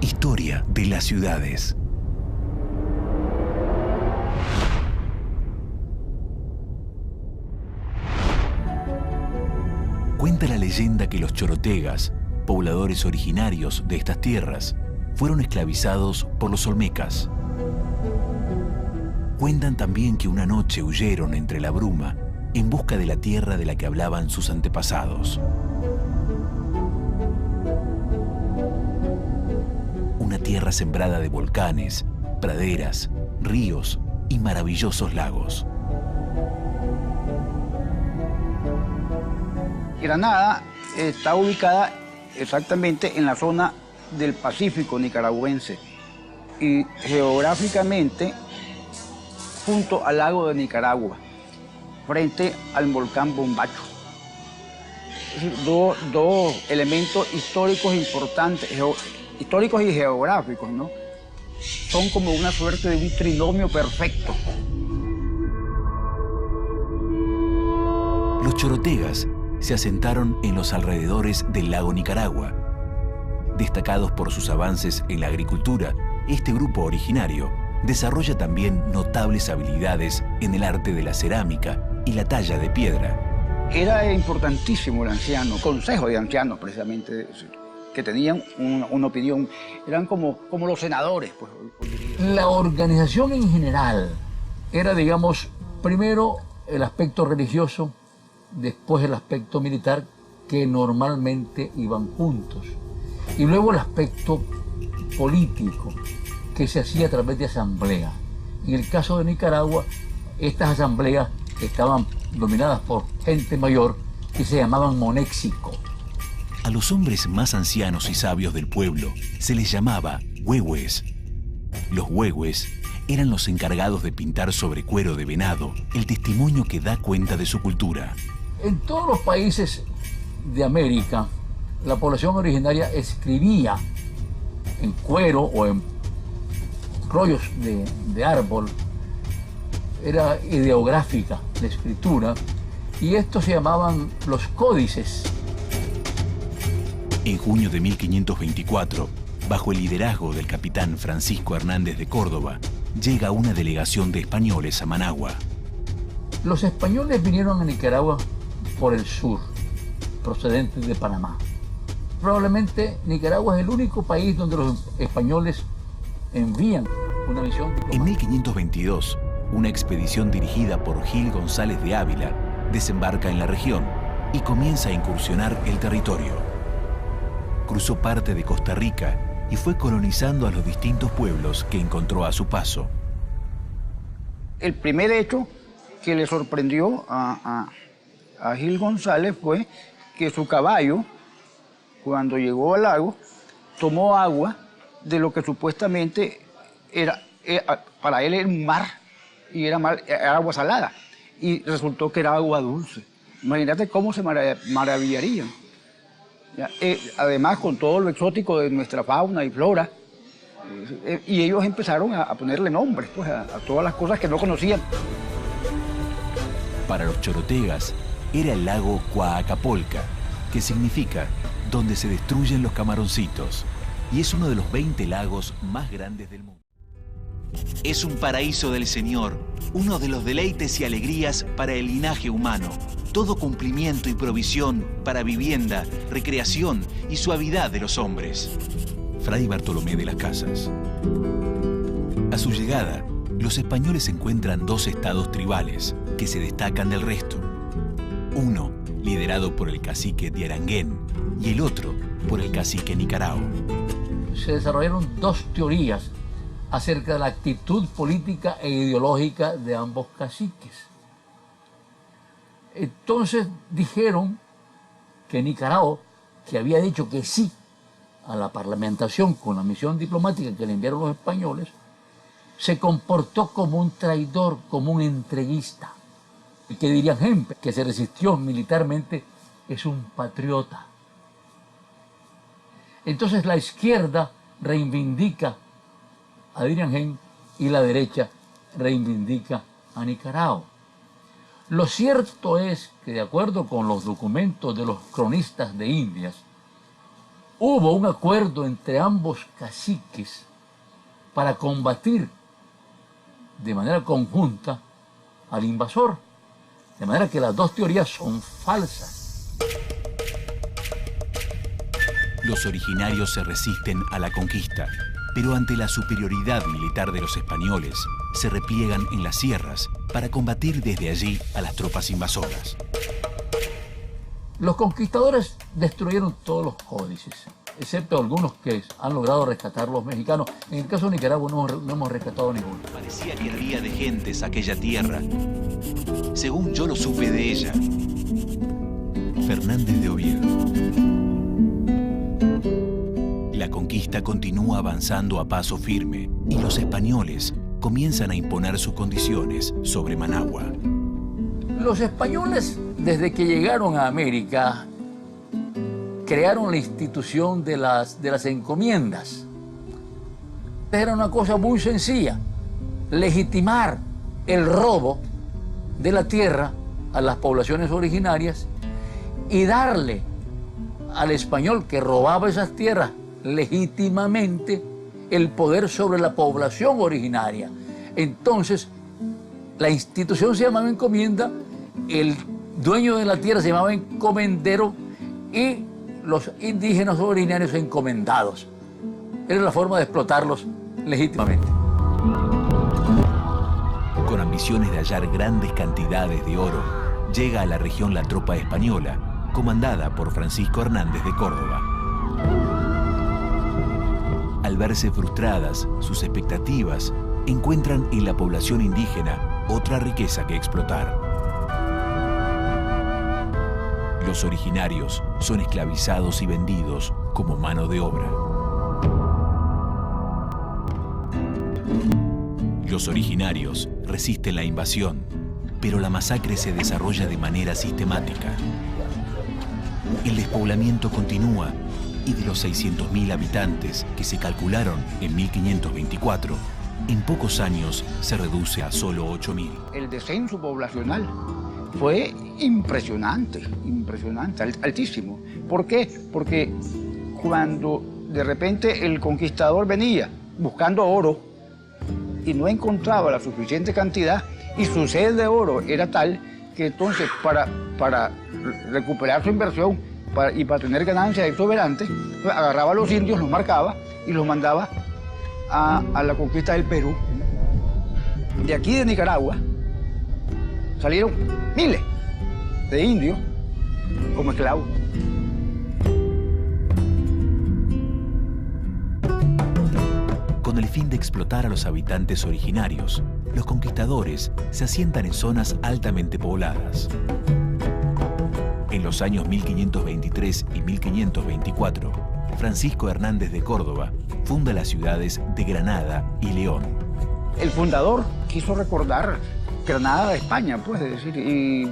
Historia de las ciudades. Cuenta la leyenda que los chorotegas, pobladores originarios de estas tierras, fueron esclavizados por los olmecas. Cuentan también que una noche huyeron entre la bruma en busca de la tierra de la que hablaban sus antepasados. Una tierra sembrada de volcanes, praderas, ríos y maravillosos lagos. Granada está ubicada exactamente en la zona del Pacífico nicaragüense y geográficamente junto al lago de Nicaragua, frente al volcán Bombacho. Es decir, dos elementos históricos importantes, históricos y geográficos, ¿no? Son como una suerte de un trinomio perfecto. Los chorotegas se asentaron en los alrededores del lago Nicaragua. Destacados por sus avances en la agricultura, este grupo originario desarrolla también notables habilidades en el arte de la cerámica y la talla de piedra. Era importantísimo el anciano, consejo de ancianos precisamente, que tenían una opinión, eran como los senadores. Pues. La organización en general era, digamos, primero el aspecto religioso, después el aspecto militar, que normalmente iban juntos, y luego el aspecto político, que se hacía a través de asamblea. En el caso de Nicaragua, estas asambleas estaban dominadas por gente mayor que se llamaban monéxico. A los hombres más ancianos y sabios del pueblo se les llamaba huehues. Los huehues eran los encargados de pintar sobre cuero de venado el testimonio que da cuenta de su cultura. En todos los países de América, la población originaria escribía en cuero o en rollos de árbol. Era ideográfica la escritura, y estos se llamaban los códices. En junio de 1524, bajo el liderazgo del capitán Francisco Hernández de Córdoba, llega una delegación de españoles a Managua. Los españoles vinieron a Nicaragua por el sur, procedentes de Panamá. Probablemente Nicaragua es el único país donde los españoles envían una misión diplomática. En 1522, una expedición dirigida por Gil González de Ávila desembarca en la región y comienza a incursionar el territorio. Cruzó parte de Costa Rica y fue colonizando a los distintos pueblos que encontró a su paso. El primer hecho que le sorprendió a Gil González fue que su caballo, cuando llegó al lago, tomó agua de lo que supuestamente era para él era un mar, y era agua salada, y resultó que era agua dulce. Imagínate cómo se maravillarían. Además, con todo lo exótico de nuestra fauna y flora, y ellos empezaron a ponerle nombres pues, a todas las cosas que no conocían. Para los chorotegas, era el lago Coacapolca, que significa donde se destruyen los camaroncitos, y es uno de los 20 lagos más grandes del mundo. Es un paraíso del Señor, uno de los deleites y alegrías para el linaje humano, todo cumplimiento y provisión para vivienda, recreación y suavidad de los hombres. Fray Bartolomé de las Casas. A su llegada, los españoles encuentran dos estados tribales que se destacan del resto. Uno, liderado por el cacique de Aranguén, y el otro por el cacique Nicarao. Se desarrollaron dos teorías acerca de la actitud política e ideológica de ambos caciques. Entonces dijeron que Nicarao, que había dicho que sí a la parlamentación con la misión diplomática que le enviaron los españoles, se comportó como un traidor, como un entreguista. El que diría Hempe, que se resistió militarmente, es un patriota. Entonces la izquierda reivindica a Adrián Gen y la derecha reivindica a Nicarao. Lo cierto es que, de acuerdo con los documentos de los cronistas de Indias, hubo un acuerdo entre ambos caciques para combatir de manera conjunta al invasor. De manera que las dos teorías son falsas. Los originarios se resisten a la conquista, pero ante la superioridad militar de los españoles, se repliegan en las sierras para combatir desde allí a las tropas invasoras. Los conquistadores destruyeron todos los códices, excepto algunos que han logrado rescatar los mexicanos. En el caso de Nicaragua no hemos rescatado ninguno. Parecía que hervía de gentes aquella tierra, según yo lo supe de ella. Fernández de Oviedo. La conquista continúa avanzando a paso firme y los españoles comienzan a imponer sus condiciones sobre Managua. Los españoles, desde que llegaron a América, crearon la institución de las encomiendas. Era una cosa muy sencilla: legitimar el robo de la tierra a las poblaciones originarias y darle al español que robaba esas tierras legítimamente el poder sobre la población originaria. Entonces, la institución se llamaba encomienda, el dueño de la tierra se llamaba encomendero y los indígenas originarios encomendados. Era la forma de explotarlos legítimamente. Con ambiciones de hallar grandes cantidades de oro, llega a la región la tropa española, comandada por Francisco Hernández de Córdoba. Al verse frustradas sus expectativas, encuentran en la población indígena otra riqueza que explotar. Los originarios son esclavizados y vendidos como mano de obra. Los originarios resisten la invasión, pero la masacre se desarrolla de manera sistemática. El despoblamiento continúa y de los 600.000 habitantes que se calcularon en 1524, en pocos años se reduce a solo 8.000. El descenso poblacional fue impresionante, altísimo. ¿Por qué? Porque cuando de repente el conquistador venía buscando oro y no encontraba la suficiente cantidad y su sed de oro era tal que entonces para recuperar su inversión y para tener ganancias exuberantes, pues agarraba a los indios, los marcaba y los mandaba a la conquista del Perú. De aquí de Nicaragua salieron miles de indios como esclavos. Con el fin de explotar a los habitantes originarios, los conquistadores se asientan en zonas altamente pobladas. En los años 1523 y 1524, Francisco Hernández de Córdoba funda las ciudades de Granada y León. El fundador quiso recordar Granada de España, pues, es decir, y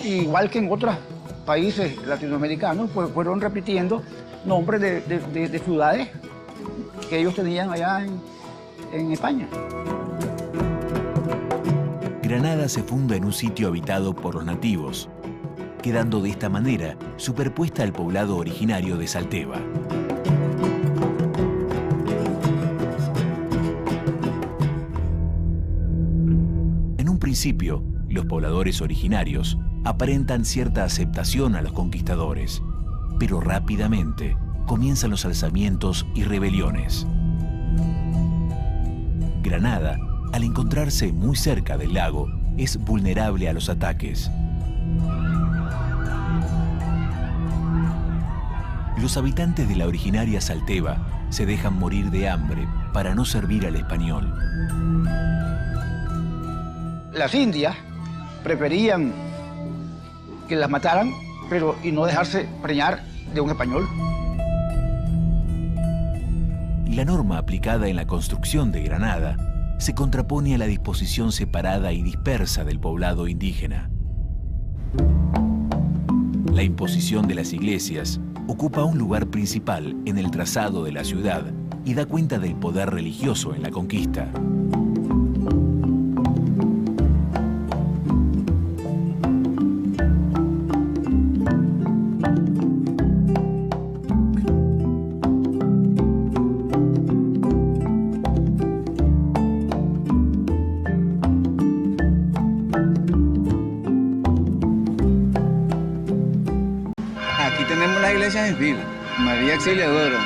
igual que en otros países latinoamericanos, pues fueron repitiendo nombres de ciudades que ellos tenían allá en España. Granada se funda en un sitio habitado por los nativos, quedando de esta manera superpuesta al poblado originario de Salteva. En un principio, los pobladores originarios aparentan cierta aceptación a los conquistadores, pero rápidamente comienzan los alzamientos y rebeliones. Granada, al encontrarse muy cerca del lago, es vulnerable a los ataques. Los habitantes de la originaria Salteva se dejan morir de hambre para no servir al español. Las indias preferían que las mataran, y no dejarse preñar de un español. La norma aplicada en la construcción de Granada se contrapone a la disposición separada y dispersa del poblado indígena. La imposición de las iglesias ocupa un lugar principal en el trazado de la ciudad y da cuenta del poder religioso en la conquista. iglesias en fila. María Auxiliadora,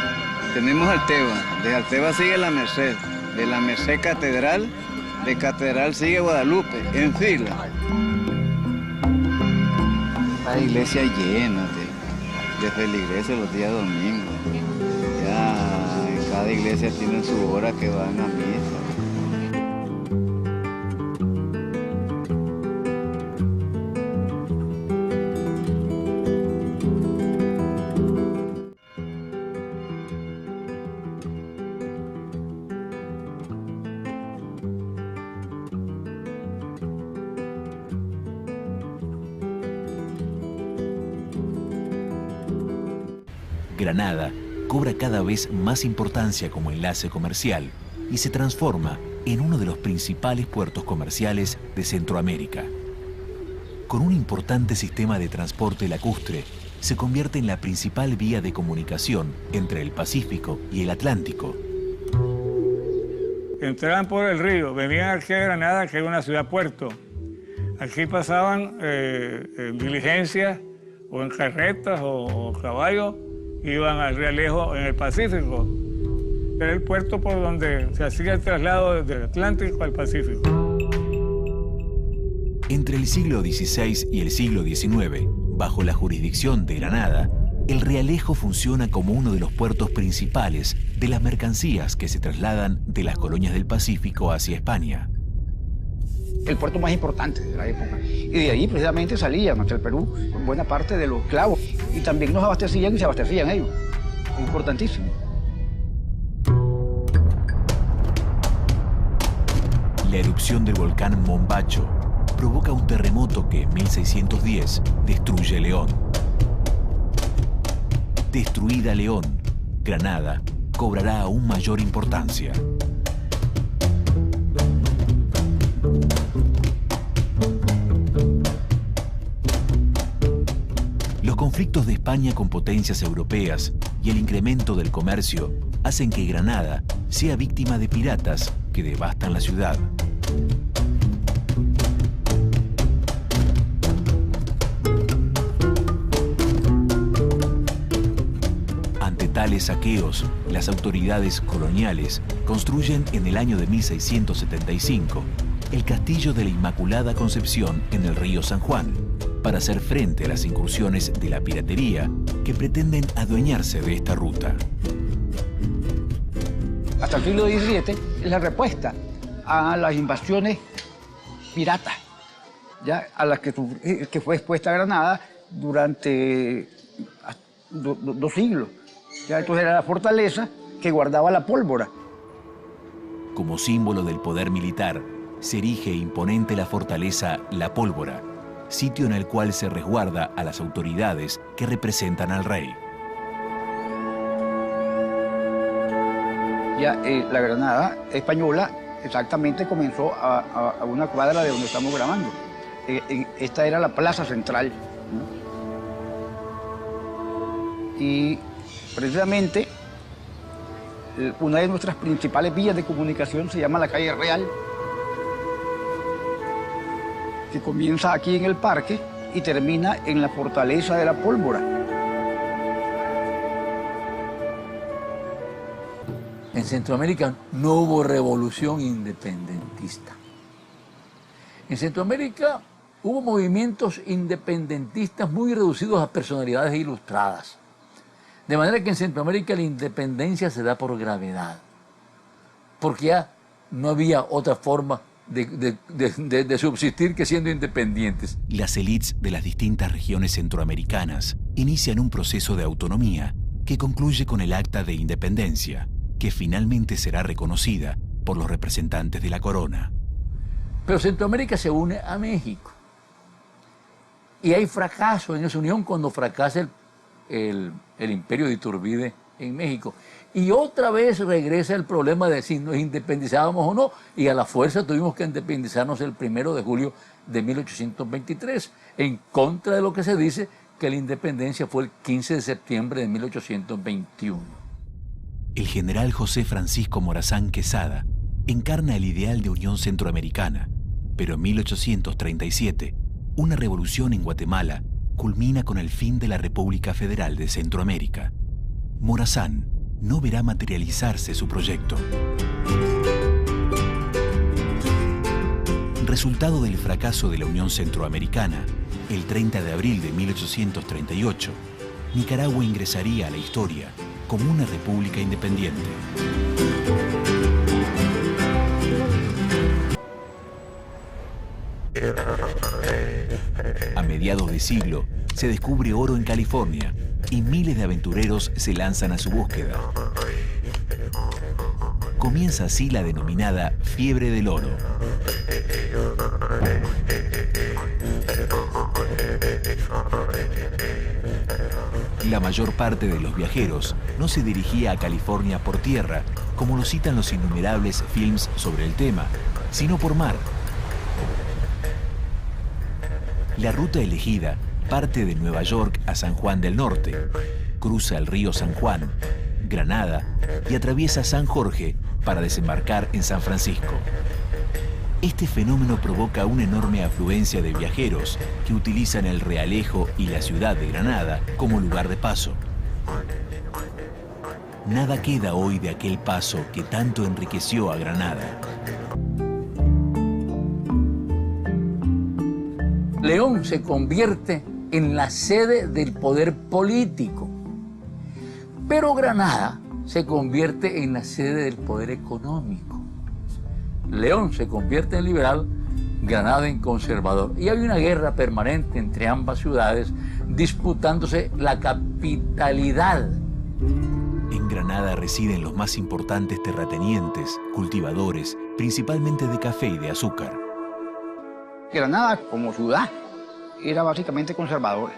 tenemos Alteva, de Alteva sigue La Merced, de La Merced Catedral, de Catedral sigue Guadalupe, en fila. La iglesia llena de feligreses los días domingos. Ya en cada iglesia tienen su hora que van a misa. Granada cobra cada vez más importancia como enlace comercial y se transforma en uno de los principales puertos comerciales de Centroamérica. Con un importante sistema de transporte lacustre, se convierte en la principal vía de comunicación entre el Pacífico y el Atlántico. Entraban por el río, venían aquí a Granada, que es una ciudad-puerto. Aquí pasaban en diligencias o en carretas o caballos, iban al Realejo en el Pacífico. Era el puerto por donde se hacía el traslado del Atlántico al Pacífico. Entre el siglo XVI y el siglo XIX, bajo la jurisdicción de Granada, el Realejo funciona como uno de los puertos principales de las mercancías que se trasladan de las colonias del Pacífico hacia España. El puerto más importante de la época. Y de ahí precisamente salían hacia el Perú buena parte de los clavos. Y también nos abastecían y se abastecían ellos. Importantísimo. La erupción del volcán Mombacho provoca un terremoto que en 1610 destruye León. Destruida León, Granada cobrará aún mayor importancia. Los conflictos de España con potencias europeas y el incremento del comercio hacen que Granada sea víctima de piratas que devastan la ciudad. Ante tales saqueos, las autoridades coloniales construyen en el año de 1675 el Castillo de la Inmaculada Concepción en el río San Juan, para hacer frente a las incursiones de la piratería que pretenden adueñarse de esta ruta. Hasta el siglo XVII es la respuesta a las invasiones piratas, ya a las que fue expuesta Granada durante 2 siglos. Ya, entonces era la fortaleza que guardaba la pólvora. Como símbolo del poder militar, se erige imponente la fortaleza La Pólvora, sitio en el cual se resguarda a las autoridades que representan al rey. Ya la Granada española exactamente comenzó a una cuadra de donde estamos grabando. Esta era la plaza central, ¿no? Y precisamente una de nuestras principales vías de comunicación se llama la calle Real, que comienza aquí en el parque y termina en la fortaleza de la Pólvora. En Centroamérica no hubo revolución independentista. En Centroamérica hubo movimientos independentistas muy reducidos a personalidades ilustradas. De manera que en Centroamérica la independencia se da por gravedad, porque ya no había otra forma de subsistir que siendo independientes. Las élites de las distintas regiones centroamericanas inician un proceso de autonomía que concluye con el Acta de Independencia, que finalmente será reconocida por los representantes de la corona. Pero Centroamérica se une a México. Y hay fracaso en esa unión cuando fracasa el imperio de Iturbide en México. Y otra vez regresa el problema de si nos independizábamos o no, y a la fuerza tuvimos que independizarnos el 1 de julio de 1823, en contra de lo que se dice que la independencia fue el 15 de septiembre de 1821. El general José Francisco Morazán Quesada encarna el ideal de unión centroamericana, pero en 1837, una revolución en Guatemala culmina con el fin de la República Federal de Centroamérica. Morazán no verá materializarse su proyecto. Resultado del fracaso de la Unión Centroamericana, el 30 de abril de 1838, Nicaragua ingresaría a la historia como una república independiente. A mediados de siglo, se descubre oro en California y miles de aventureros se lanzan a su búsqueda. Comienza así la denominada fiebre del oro. La mayor parte de los viajeros no se dirigía a California por tierra, como lo citan los innumerables films sobre el tema, sino por mar. La ruta elegida parte de Nueva York a San Juan del Norte, cruza el río San Juan, Granada y atraviesa San Jorge para desembarcar en San Francisco. Este fenómeno provoca una enorme afluencia de viajeros que utilizan el Realejo y la ciudad de Granada como lugar de paso. Nada queda hoy de aquel paso que tanto enriqueció a Granada. León se convierte en la sede del poder político, pero Granada se convierte en la sede del poder económico. León se convierte en liberal, Granada en conservador. Y hay una guerra permanente entre ambas ciudades disputándose la capitalidad. En Granada residen los más importantes terratenientes, cultivadores, principalmente de café y de azúcar. Granada, como ciudad, era básicamente conservadora,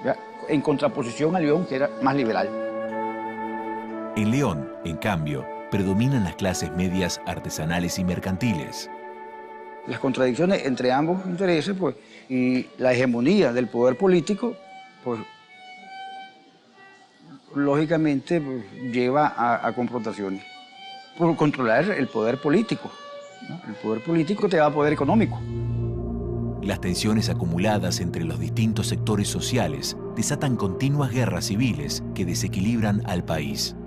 ¿ya? En contraposición a León, que era más liberal. En León, en cambio, predominan las clases medias artesanales y mercantiles. Las contradicciones entre ambos intereses, pues, y la hegemonía del poder político, pues, lógicamente, pues, lleva a confrontaciones. Por controlar el poder político, ¿no? El poder político te da poder económico. Las tensiones acumuladas entre los distintos sectores sociales desatan continuas guerras civiles que desequilibran al país.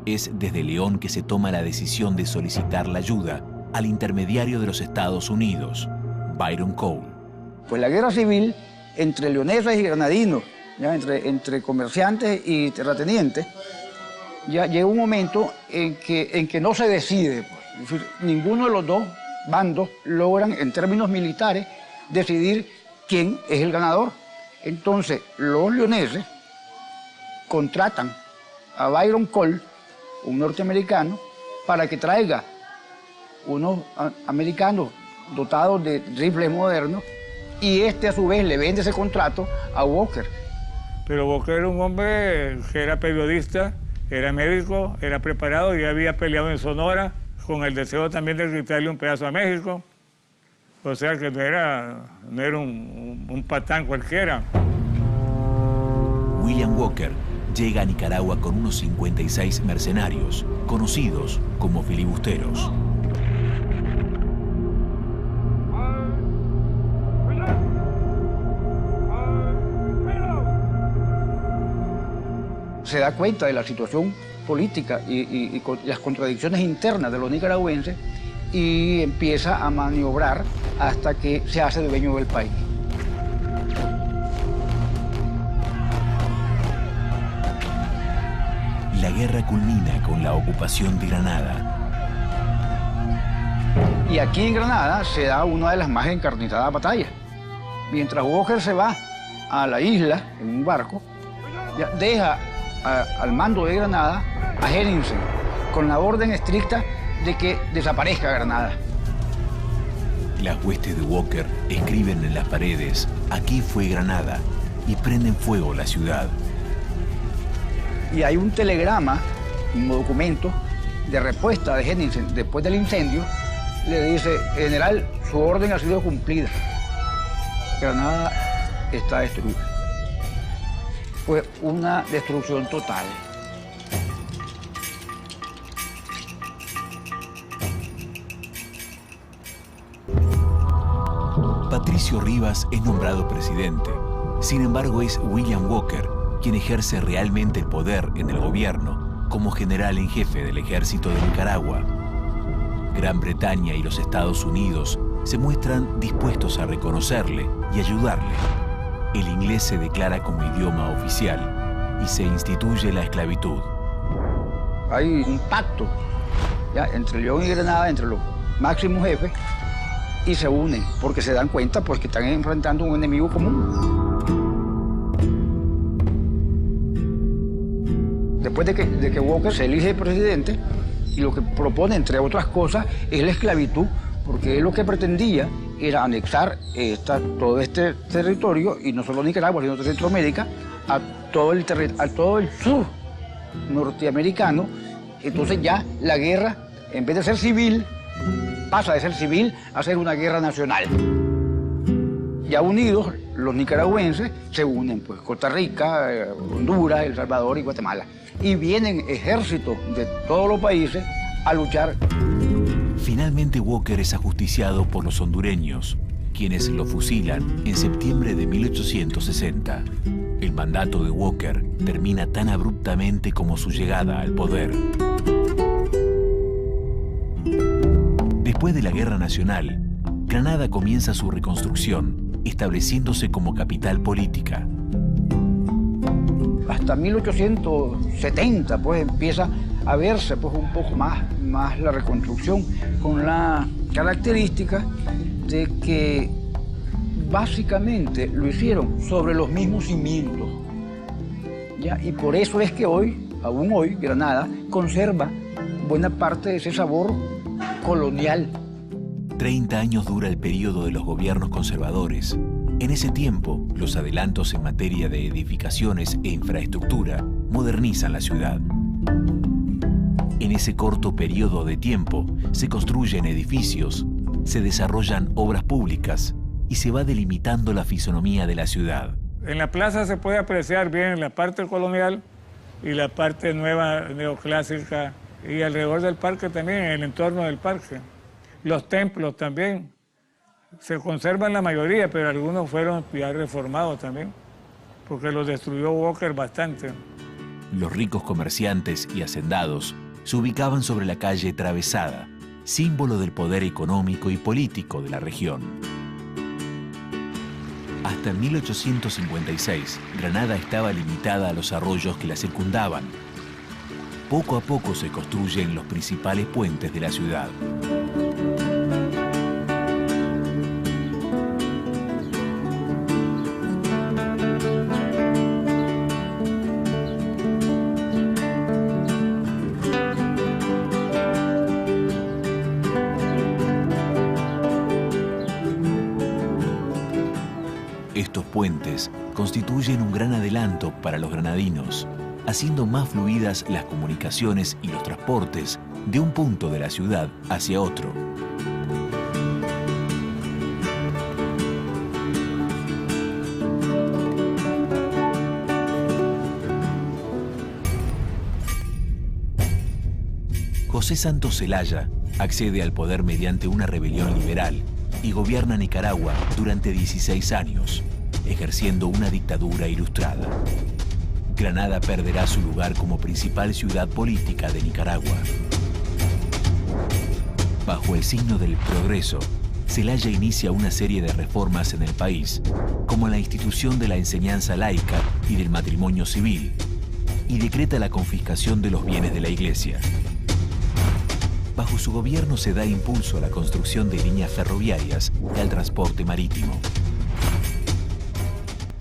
Es desde León que se toma la decisión de solicitar la ayuda al intermediario de los Estados Unidos, Byron Cole. Pues la guerra civil entre leoneses y granadinos, ¿ya? Entre comerciantes y terratenientes, ya llega un momento en que no se decide. Pues. Es decir, ninguno de los dos bandos logran, en términos militares, decidir quién es el ganador. Entonces, los leoneses contratan a Byron Cole, un norteamericano, para que traiga unos americanos dotados de rifles modernos, y este a su vez le vende ese contrato a Walker. Pero Walker era un hombre que era periodista, era médico, era preparado y había peleado en Sonora con el deseo también de quitarle un pedazo a México. O sea que no era un patán cualquiera. William Walker llega a Nicaragua con unos 56 mercenarios, conocidos como filibusteros. Se da cuenta de la situación política y las contradicciones internas de los nicaragüenses y empieza a maniobrar hasta que se hace dueño del país. La guerra culmina con la ocupación de Granada. Y aquí en Granada se da una de las más encarnizadas batallas. Mientras Walker se va a la isla en un barco, ya deja al mando de Granada a Henningsen, con la orden estricta de que desaparezca Granada. Las huestes de Walker escriben en las paredes: "Aquí fue Granada", y prenden fuego la ciudad. Y hay un telegrama, un documento de respuesta de Henningsen después del incendio. Le dice: general, su orden ha sido cumplida. Granada está destruida. Fue una destrucción total. Patricio Rivas es nombrado presidente. Sin embargo, es William Walker quien ejerce realmente el poder en el gobierno como general en jefe del ejército de Nicaragua. Gran Bretaña y los Estados Unidos se muestran dispuestos a reconocerle y ayudarle. El inglés se declara como idioma oficial y se instituye la esclavitud. Hay un pacto ya, entre León y Granada, entre los máximos jefes, y se unen porque se dan cuenta pues, que están enfrentando un enemigo común. Después de que Walker se elige presidente, y lo que propone, entre otras cosas, es la esclavitud, porque él lo que pretendía era anexar todo este territorio, y no solo Nicaragua, sino Centroamérica, a todo el sur norteamericano. Entonces ya la guerra, en vez de ser civil, pasa de ser civil a ser una guerra nacional. Ya unidos, los nicaragüenses se unen, pues Costa Rica, Honduras, El Salvador y Guatemala. Y vienen ejércitos de todos los países a luchar. Finalmente Walker es ajusticiado por los hondureños, quienes lo fusilan en septiembre de 1860. El mandato de Walker termina tan abruptamente como su llegada al poder. Después de la Guerra Nacional, Granada comienza su reconstrucción, estableciéndose como capital política. Hasta 1870 pues empieza a verse pues, un poco más la reconstrucción, con la característica de que básicamente lo hicieron sobre los mismos cimientos. ¿Ya? Y por eso es que aún hoy, Granada conserva buena parte de ese sabor colonial. 30 años dura el periodo de los gobiernos conservadores. En ese tiempo, los adelantos en materia de edificaciones e infraestructura modernizan la ciudad. En ese corto periodo de tiempo, se construyen edificios, se desarrollan obras públicas y se va delimitando la fisonomía de la ciudad. En la plaza se puede apreciar bien la parte colonial y la parte nueva neoclásica, y alrededor del parque también, en el entorno del parque. Los templos también se conservan la mayoría, pero algunos fueron ya reformados también, porque los destruyó Walker bastante. Los ricos comerciantes y hacendados se ubicaban sobre la calle Travesada, símbolo del poder económico y político de la región. Hasta 1856, Granada estaba limitada a los arroyos que la circundaban. Poco a poco se construyen los principales puentes de la ciudad. Estos puentes constituyen un gran adelanto para los granadinos, haciendo más fluidas las comunicaciones y los transportes de un punto de la ciudad hacia otro. José Santos Zelaya accede al poder mediante una rebelión liberal y gobierna Nicaragua durante 16 años, ejerciendo una dictadura ilustrada. Granada perderá su lugar como principal ciudad política de Nicaragua. Bajo el signo del progreso, Zelaya inicia una serie de reformas en el país, como la institución de la enseñanza laica y del matrimonio civil, y decreta la confiscación de los bienes de la Iglesia. Bajo su gobierno se da impulso a la construcción de líneas ferroviarias y al transporte marítimo.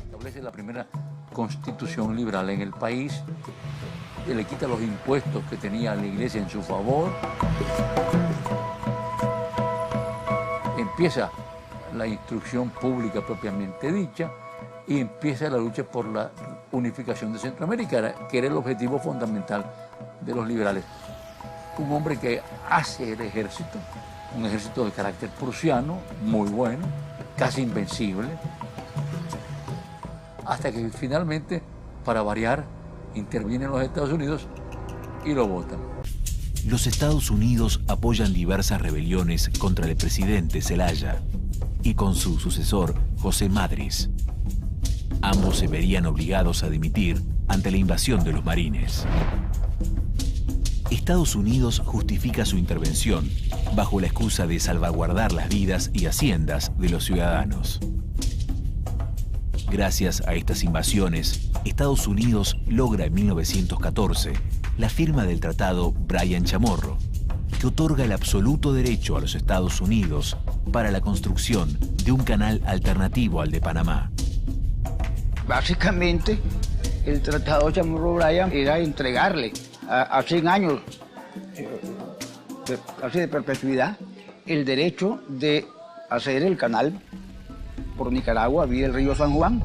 Establece la primera constitución liberal en el país, le quita los impuestos que tenía la Iglesia en su favor. Empieza la instrucción pública propiamente dicha y empieza la lucha por la unificación de Centroamérica, que era el objetivo fundamental de los liberales. Un hombre que hace el ejército, un ejército de carácter prusiano, muy bueno, casi invencible, hasta que finalmente, para variar, intervienen los Estados Unidos y lo votan. Los Estados Unidos apoyan diversas rebeliones contra el presidente Zelaya y con su sucesor, José Madriz. ambos se verían obligados a dimitir ante la invasión de los marines. Estados Unidos justifica su intervención bajo la excusa de salvaguardar las vidas y haciendas de los ciudadanos. Gracias a estas invasiones, Estados Unidos logra en 1914 la firma del Tratado Bryan Chamorro, que otorga el absoluto derecho a los Estados Unidos para la construcción de un canal alternativo al de Panamá. Básicamente, el Tratado Chamorro Bryan era entregarle a 100 años de perpetuidad el derecho de hacer el canal por Nicaragua vía el río San Juan.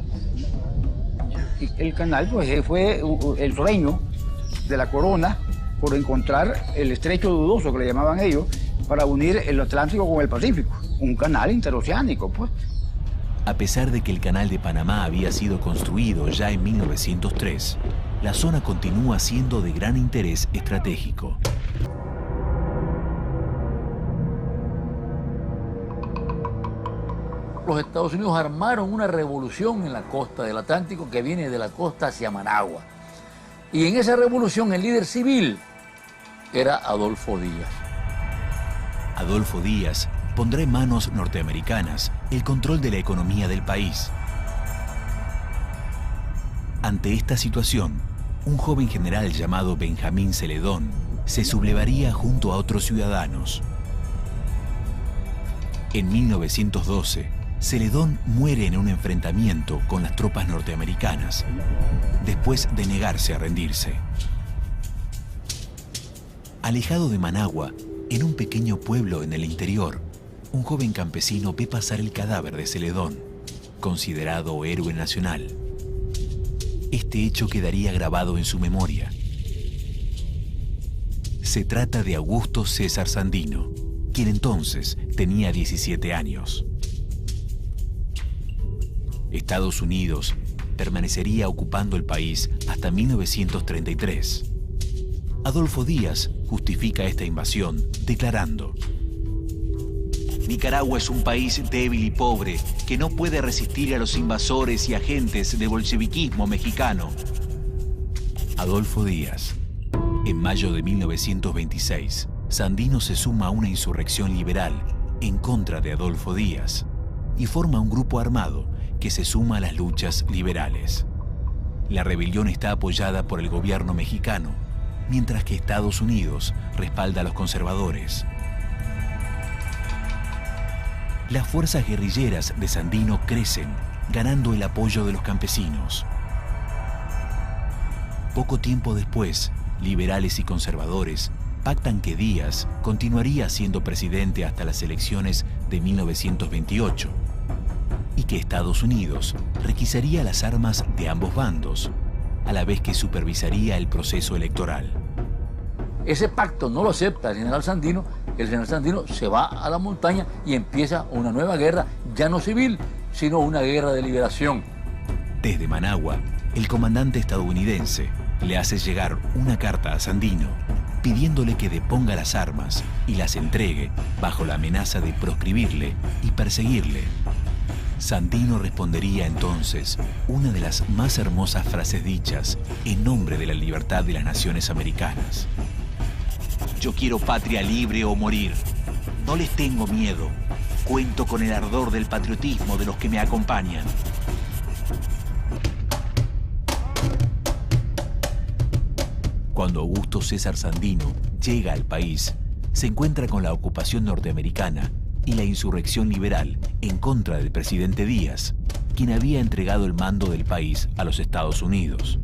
Y el canal pues, fue el sueño de la corona por encontrar el estrecho dudoso, que le llamaban ellos, para unir el Atlántico con el Pacífico. Un canal interoceánico, pues. A pesar de que el canal de Panamá había sido construido ya en 1903, la zona continúa siendo de gran interés estratégico. Los Estados Unidos armaron una revolución en la costa del Atlántico que viene de la costa hacia Managua. Y en esa revolución el líder civil era Adolfo Díaz. Adolfo Díaz pondrá en manos norteamericanas el control de la economía del país. Ante esta situación, un joven general llamado Benjamín Celedón se sublevaría junto a otros ciudadanos. En 1912, Celedón muere en un enfrentamiento con las tropas norteamericanas, después de negarse a rendirse. Alejado de Managua, en un pequeño pueblo en el interior, un joven campesino ve pasar el cadáver de Celedón, considerado héroe nacional. Este hecho quedaría grabado en su memoria. Se trata de Augusto César Sandino, quien entonces tenía 17 años. Estados Unidos permanecería ocupando el país hasta 1933. Adolfo Díaz justifica esta invasión declarando: Nicaragua es un país débil y pobre que no puede resistir a los invasores y agentes del bolcheviquismo mexicano. Adolfo Díaz. En mayo de 1926, Sandino se suma a una insurrección liberal en contra de Adolfo Díaz y forma un grupo armado que se suma a las luchas liberales. La rebelión está apoyada por el gobierno mexicano, mientras que Estados Unidos respalda a los conservadores. Las fuerzas guerrilleras de Sandino crecen, ganando el apoyo de los campesinos. Poco tiempo después, liberales y conservadores pactan que Díaz continuaría siendo presidente hasta las elecciones de 1928 y que Estados Unidos requisaría las armas de ambos bandos, a la vez que supervisaría el proceso electoral. Ese pacto no lo acepta el general Sandino. El general Sandino se va a la montaña y empieza una nueva guerra, ya no civil, sino una guerra de liberación. Desde Managua, el comandante estadounidense le hace llegar una carta a Sandino pidiéndole que deponga las armas y las entregue bajo la amenaza de proscribirle y perseguirle. Sandino respondería entonces una de las más hermosas frases dichas en nombre de la libertad de las naciones americanas. Yo quiero patria libre o morir. No les tengo miedo. Cuento con el ardor del patriotismo de los que me acompañan. Cuando Augusto César Sandino llega al país, se encuentra con la ocupación norteamericana y la insurrección liberal en contra del presidente Díaz, quien había entregado el mando del país a los Estados Unidos.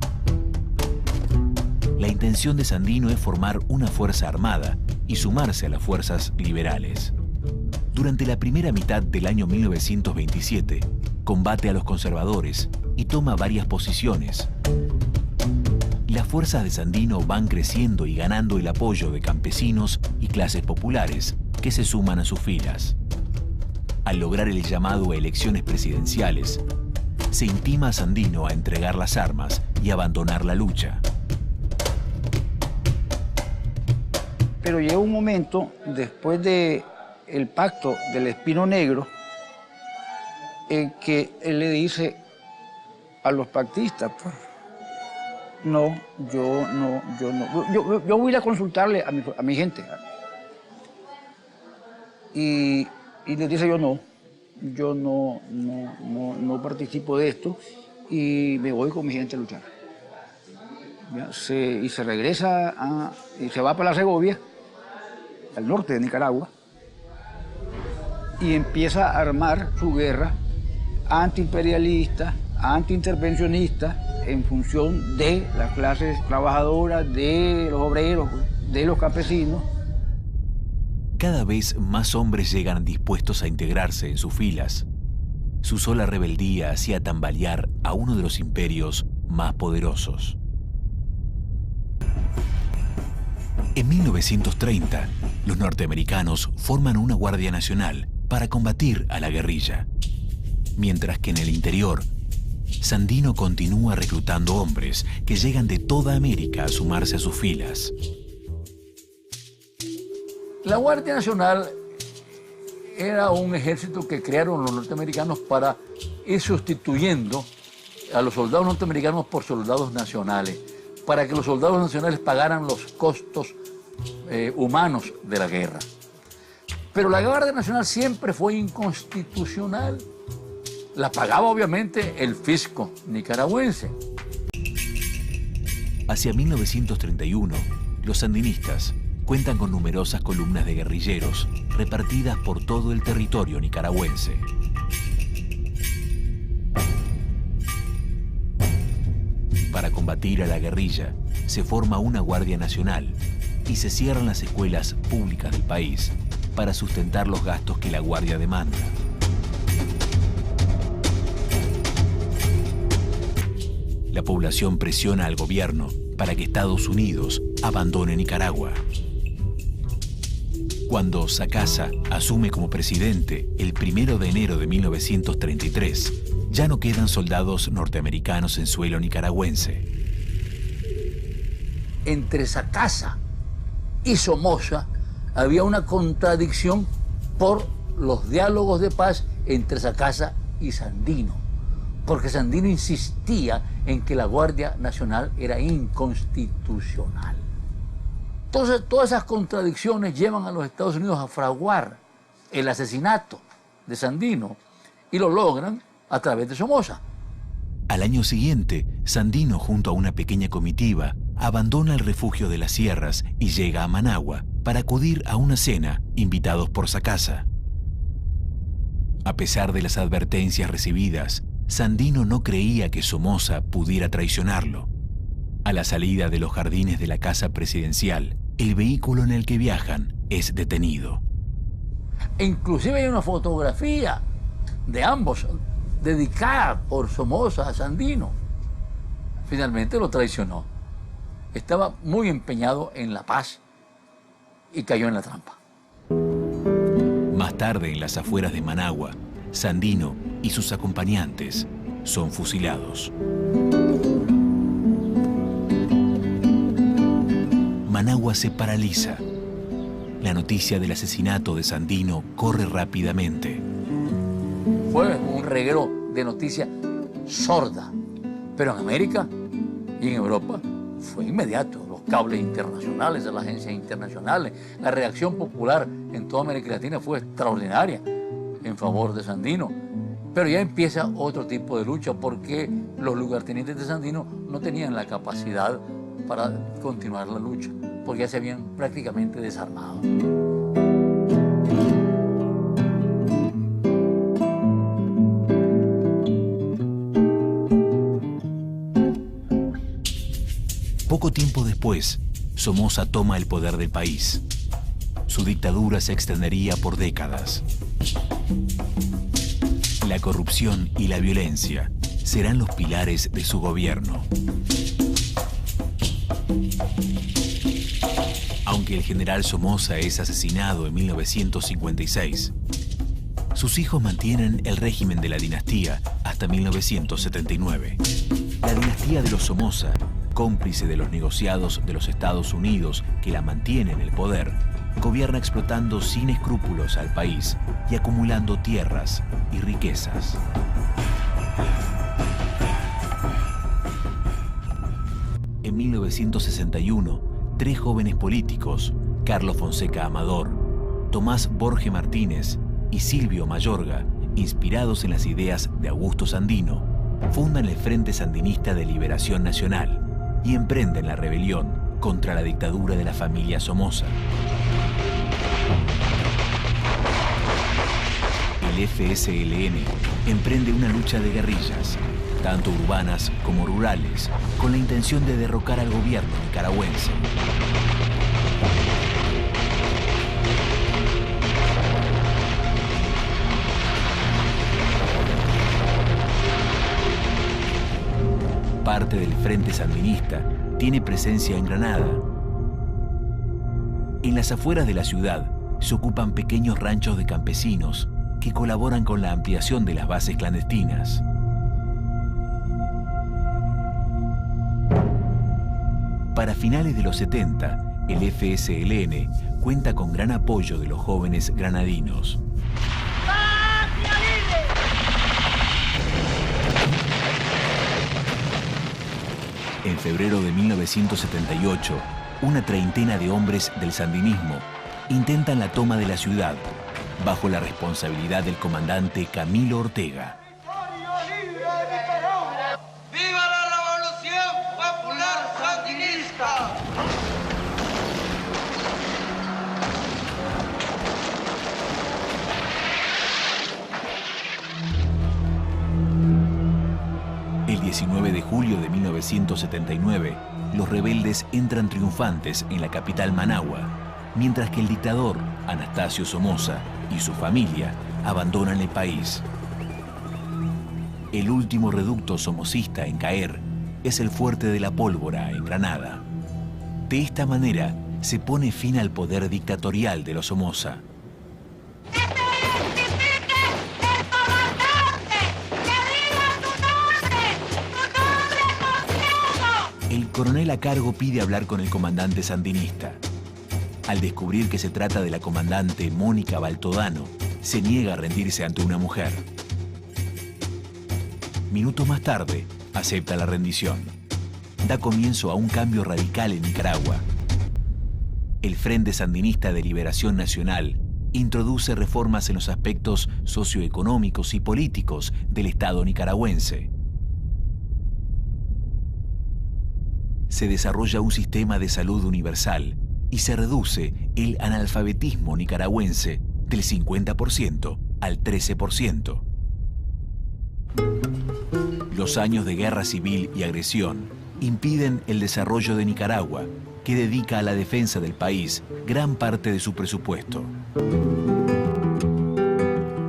La intención de Sandino es formar una fuerza armada y sumarse a las fuerzas liberales. Durante la primera mitad del año 1927, combate a los conservadores y toma varias posiciones. Las fuerzas de Sandino van creciendo y ganando el apoyo de campesinos y clases populares que se suman a sus filas. Al lograr el llamado a elecciones presidenciales, se intima a Sandino a entregar las armas y abandonar la lucha. Pero llega un momento, después del pacto del Espino Negro, en que él le dice a los pactistas, pues. No, yo no. Yo voy a ir a consultarle a mi gente. Y les dice yo no participo de esto y me voy con mi gente a luchar. Y se regresa y se va para la Segovia, al norte de Nicaragua, y empieza a armar su guerra antiimperialista, antiintervencionista, en función de las clases trabajadoras, de los obreros, de los campesinos. Cada vez más hombres llegan dispuestos a integrarse en sus filas. Su sola rebeldía hacía tambalear a uno de los imperios más poderosos. En 1930, los norteamericanos forman una Guardia Nacional para combatir a la guerrilla, mientras que en el interior, Sandino continúa reclutando hombres que llegan de toda América a sumarse a sus filas. La Guardia Nacional era un ejército que crearon los norteamericanos para ir sustituyendo a los soldados norteamericanos por soldados nacionales, para que los soldados nacionales pagaran los costos humanos de la guerra. Pero la Guardia Nacional siempre fue inconstitucional. La pagaba obviamente el fisco nicaragüense. Hacia 1931, los sandinistas cuentan con numerosas columnas de guerrilleros repartidas por todo el territorio nicaragüense. Para combatir a la guerrilla, se forma una Guardia Nacional y se cierran las escuelas públicas del país para sustentar los gastos que la Guardia demanda. La población presiona al gobierno para que Estados Unidos abandone Nicaragua. Cuando Sacasa asume como presidente el 1 de enero de 1933, ya no quedan soldados norteamericanos en suelo nicaragüense. Entre Sacasa y Somoza había una contradicción por los diálogos de paz entre Sacasa y Sandino, porque Sandino insistía en que la Guardia Nacional era inconstitucional. Entonces, todas esas contradicciones llevan a los Estados Unidos a fraguar el asesinato de Sandino y lo logran a través de Somoza. Al año siguiente, Sandino, junto a una pequeña comitiva, abandona el refugio de las sierras y llega a Managua para acudir a una cena invitados por Sacasa. A pesar de las advertencias recibidas, Sandino no creía que Somoza pudiera traicionarlo. A la salida de los jardines de la casa presidencial, el vehículo en el que viajan es detenido. Inclusive hay una fotografía de ambos dedicada por Somoza a Sandino. Finalmente lo traicionó. Estaba muy empeñado en la paz y cayó en la trampa. Más tarde, en las afueras de Managua, Sandino y sus acompañantes son fusilados. Managua se paraliza. La noticia del asesinato de Sandino corre rápidamente. Fue un reguero de noticias sorda, pero en América y en Europa fue inmediato. Los cables internacionales de las agencias internacionales, la reacción popular en toda América Latina fue extraordinaria en favor de Sandino. Pero ya empieza otro tipo de lucha porque los lugartenientes de Sandino no tenían la capacidad para continuar la lucha, porque ya se habían prácticamente desarmado. Poco tiempo después, Somoza toma el poder del país. Su dictadura se extendería por décadas. La corrupción y la violencia serán los pilares de su gobierno. Aunque el general Somoza es asesinado en 1956, sus hijos mantienen el régimen de la dinastía hasta 1979. La dinastía de los Somoza, cómplice de los negociados de los Estados Unidos que la mantienen en el poder, gobierna explotando sin escrúpulos al país y acumulando tierras y riquezas. En 1961, 3 jóvenes políticos, Carlos Fonseca Amador, Tomás Borge Martínez y Silvio Mayorga, inspirados en las ideas de Augusto Sandino, fundan el Frente Sandinista de Liberación Nacional y emprenden la rebelión contra la dictadura de la familia Somoza. El FSLN emprende una lucha de guerrillas, tanto urbanas como rurales, con la intención de derrocar al gobierno nicaragüense. Parte del Frente Sandinista tiene presencia en Granada. En las afueras de la ciudad se ocupan pequeños ranchos de campesinos que colaboran con la ampliación de las bases clandestinas. Para finales de los 70, el FSLN cuenta con gran apoyo de los jóvenes granadinos. En febrero de 1978, una treintena de hombres del sandinismo intentan la toma de la ciudad bajo la responsabilidad del comandante Camilo Ortega. ¡Viva la Revolución Popular Sandinista! El 19 de julio de 1979, los rebeldes entran triunfantes en la capital Managua, mientras que el dictador, Anastasio Somoza, y su familia abandonan el país. El último reducto somocista en caer es el Fuerte de la Pólvora, en Granada. De esta manera, se pone fin al poder dictatorial de los Somoza. El coronel a cargo pide hablar con el comandante sandinista. Al descubrir que se trata de la comandante Mónica Baltodano, se niega a rendirse ante una mujer. Minutos más tarde, acepta la rendición. Da comienzo a un cambio radical en Nicaragua. El Frente Sandinista de Liberación Nacional introduce reformas en los aspectos socioeconómicos y políticos del Estado nicaragüense. Se desarrolla un sistema de salud universal y se reduce el analfabetismo nicaragüense del 50% al 13%. Los años de guerra civil y agresión impiden el desarrollo de Nicaragua, que dedica a la defensa del país gran parte de su presupuesto.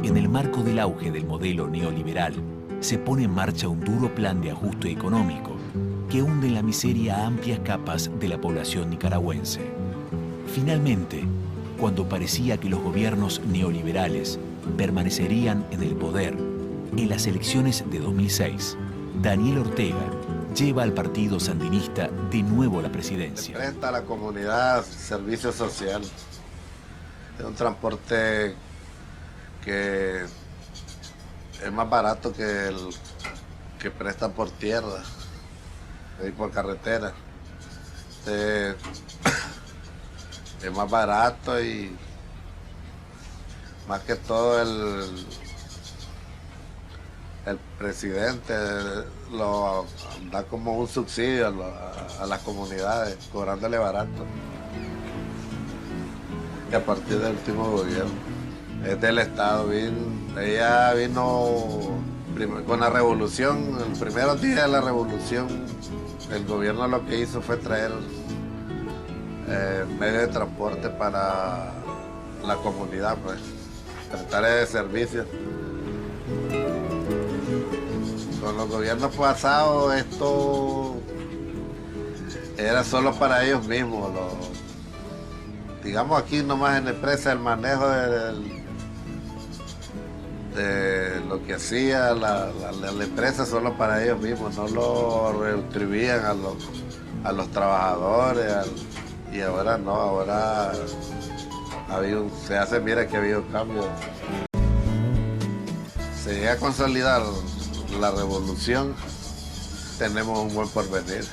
En el marco del auge del modelo neoliberal, se pone en marcha un duro plan de ajuste económico que hunde en la miseria a amplias capas de la población nicaragüense. Finalmente, cuando parecía que los gobiernos neoliberales permanecerían en el poder, en las elecciones de 2006, Daniel Ortega lleva al partido sandinista de nuevo a la presidencia. Presta a la comunidad servicio social. Es un transporte que es más barato que el que prestan por tierra y por carretera. Es más barato y más que todo el presidente lo da como un subsidio a las comunidades, cobrándole barato. Y a partir del último gobierno, es del Estado, ella vino con la revolución, el primer día de la revolución, el gobierno lo que hizo fue traer medio de transporte para la comunidad, pues, prestar ese servicio. Con los gobiernos pasados esto era solo para ellos mismos. Digamos aquí nomás en la empresa el manejo de lo que hacía la empresa solo para ellos mismos, no lo retribuían a los trabajadores, y ahora no, ahora mira que ha habido cambios. Se llega a consolidar la revolución, tenemos un buen porvenir.